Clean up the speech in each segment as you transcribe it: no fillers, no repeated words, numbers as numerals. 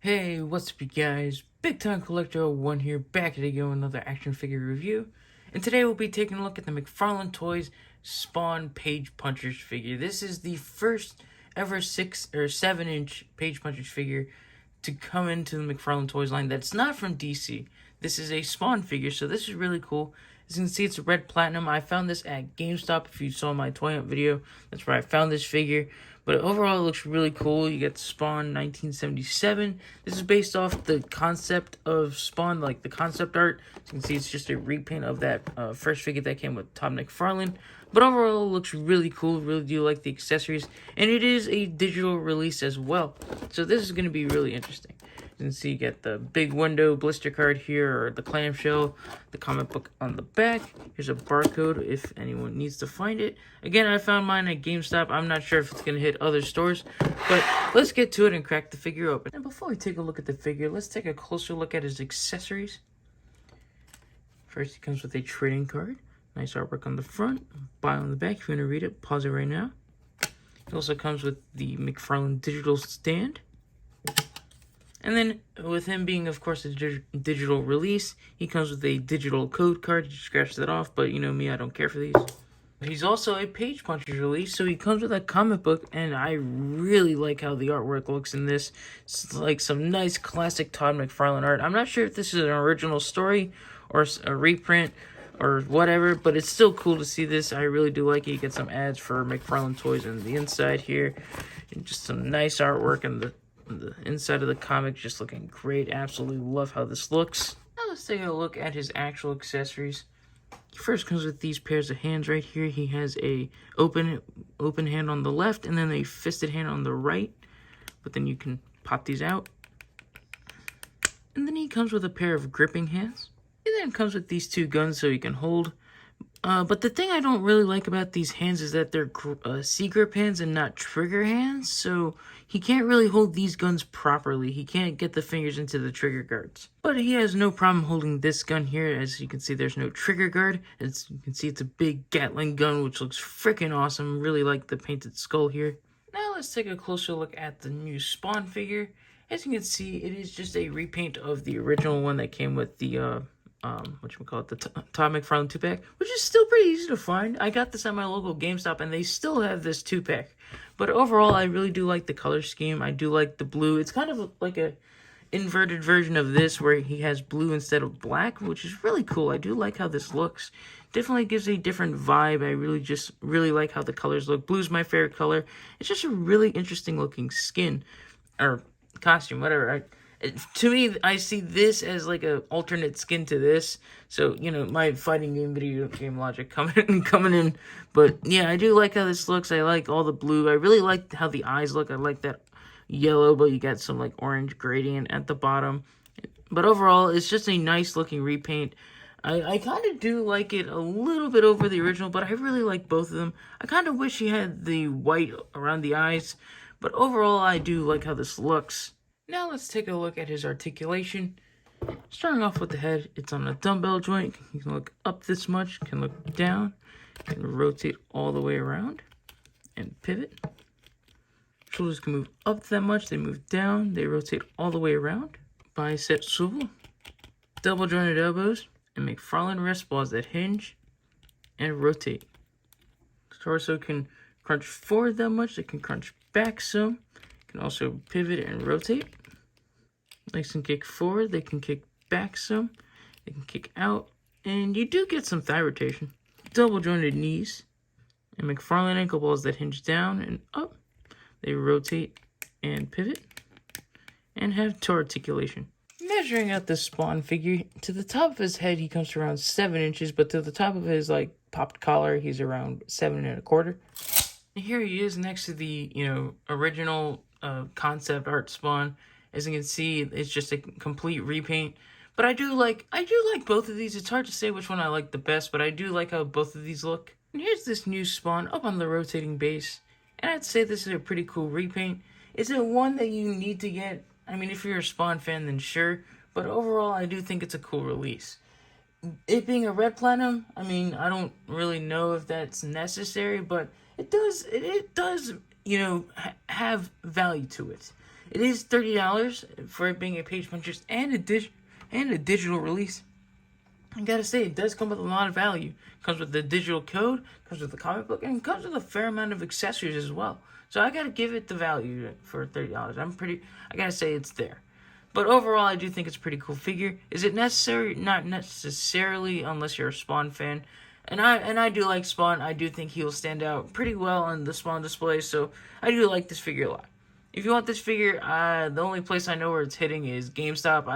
Hey, what's up you guys? Big Time Collector 01 here, back to go another action figure review. And today we'll be taking a look at the McFarlane Toys Spawn Page Punchers figure. This is the first ever 6 or 7-inch Page Punchers figure to come into the McFarlane Toys line that's not from DC. This is a Spawn figure, so this is really cool. As you can see, it's a red platinum. I found this at GameStop. If you saw my Toy Hunt video, that's where I found this figure. But overall, it looks really cool. You get Spawn 1977. This is based off the concept of Spawn, like the concept art. As you can see, it's just a repaint of that first figure that came with Todd McFarlane. But overall, it looks really cool. Really do like the accessories. And it is a digital release as well. So this is going to be really interesting. You can see you get the big window blister card here, or the clamshell, the comic book on the back. Here's a barcode if anyone needs to find it. Again, I found mine at GameStop. I'm not sure if it's going to hit other stores, but let's get to it and crack the figure open. And before we take a look at the figure, let's take a closer look at his accessories. First, he comes with a trading card. Nice artwork on the front, bio on the back. If you want to read it, pause it right now. It also comes with the McFarlane digital stand. And then, with him being, of course, a digital release, he comes with a digital code card. You scratch that off, but you know me, I don't care for these. He's also a Page Punchers release, so he comes with a comic book, and I really like how the artwork looks in this. It's like some nice classic Todd McFarlane art. I'm not sure if this is an original story or a reprint or whatever, but it's still cool to see this. I really do like it. You get some ads for McFarlane Toys on the inside here, and just some nice artwork in the inside of the comic, just looking great. Absolutely love how this looks. Now let's take a look at his actual accessories. He first comes with these pairs of hands right here. He has a open hand on the left and then a fisted hand on the right, but then you can pop these out. And then he comes with a pair of gripping hands. He then comes with these two guns so he can hold. But the thing I don't really like about these hands is that they're C-grip hands and not trigger hands, so he can't really hold these guns properly. He can't get the fingers into the trigger guards. But he has no problem holding this gun here. As you can see, there's no trigger guard. As you can see, it's a big Gatling gun, which looks freaking awesome. Really like the painted skull here. Now let's take a closer look at the new Spawn figure. As you can see, it is just a repaint of the original one that came with the the Todd McFarlane 2-pack, which is still pretty easy to find. I got this at my local GameStop, and they still have this 2-pack. But overall, I really do like the color scheme. I do like the blue. It's kind of like a inverted version of this, where he has blue instead of black, which is really cool. I do like how this looks. Definitely gives a different vibe. I really like how the colors look. Blue's my favorite color. It's just a really interesting looking skin, or costume, whatever. To me, I see this as like a alternate skin to this. So, you know, my fighting game video game logic coming in. But yeah, I do like how this looks. I like all the blue. I really like how the eyes look. I like that yellow, but you got some like orange gradient at the bottom. But overall, it's just a nice looking repaint. I kind of do like it a little bit over the original, but I really like both of them. I kind of wish he had the white around the eyes. But overall, I do like how this looks. Now let's take a look at his articulation. Starting off with the head, it's on a dumbbell joint. You can look up this much, can look down, can rotate all the way around, and pivot. Shoulders can move up that much, they move down, they rotate all the way around. Bicep swivel, double jointed elbows, and McFarlane wrist balls that hinge and rotate. Torso can crunch forward that much, it can crunch back some. Can also pivot and rotate. Legs can kick forward, they can kick back some, they can kick out, and you do get some thigh rotation. Double jointed knees, and McFarlane ankle balls that hinge down and up. They rotate and pivot, and have toe articulation. Measuring out this Spawn figure, to the top of his head he comes to around 7 inches, but to the top of his like popped collar he's around 7 1/4. And here he is next to the original concept art Spawn. As you can see, it's just a complete repaint. But I do like both of these. It's hard to say which one I like the best, but I do like how both of these look. And here's this new Spawn up on the rotating base. And I'd say this is a pretty cool repaint. Is it one that you need to get? I mean, if you're a Spawn fan, then sure. But overall, I do think it's a cool release. It being a red platinum, I mean, I don't really know if that's necessary, but it does, have value to it. It is $30 for it being a Page Punchers and a digital release. I gotta say, it does come with a lot of value. It comes with the digital code, comes with the comic book, and it comes with a fair amount of accessories as well. So I gotta give it the value for $30. I gotta say it's there. But overall, I do think it's a pretty cool figure. Is it necessary? Not necessarily, unless you're a Spawn fan. And I do like Spawn. I do think he will stand out pretty well on the Spawn display. So I do like this figure a lot. If you want this figure, the only place I know where it's hitting is GameStop.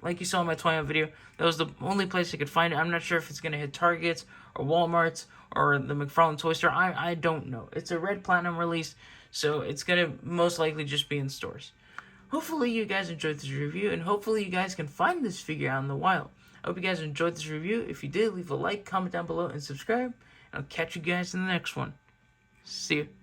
Like you saw in my toy hunt video, that was the only place I could find it. I'm not sure if it's gonna hit Targets or Walmart's or the McFarlane toy store. I don't know. It's a red platinum release, so it's gonna most likely just be in stores. Hopefully you guys enjoyed this review, and hopefully you guys can find this figure out in the wild. I hope you guys enjoyed this review. If you did, leave a like, comment down below, and subscribe. I'll catch you guys in the next one. See you.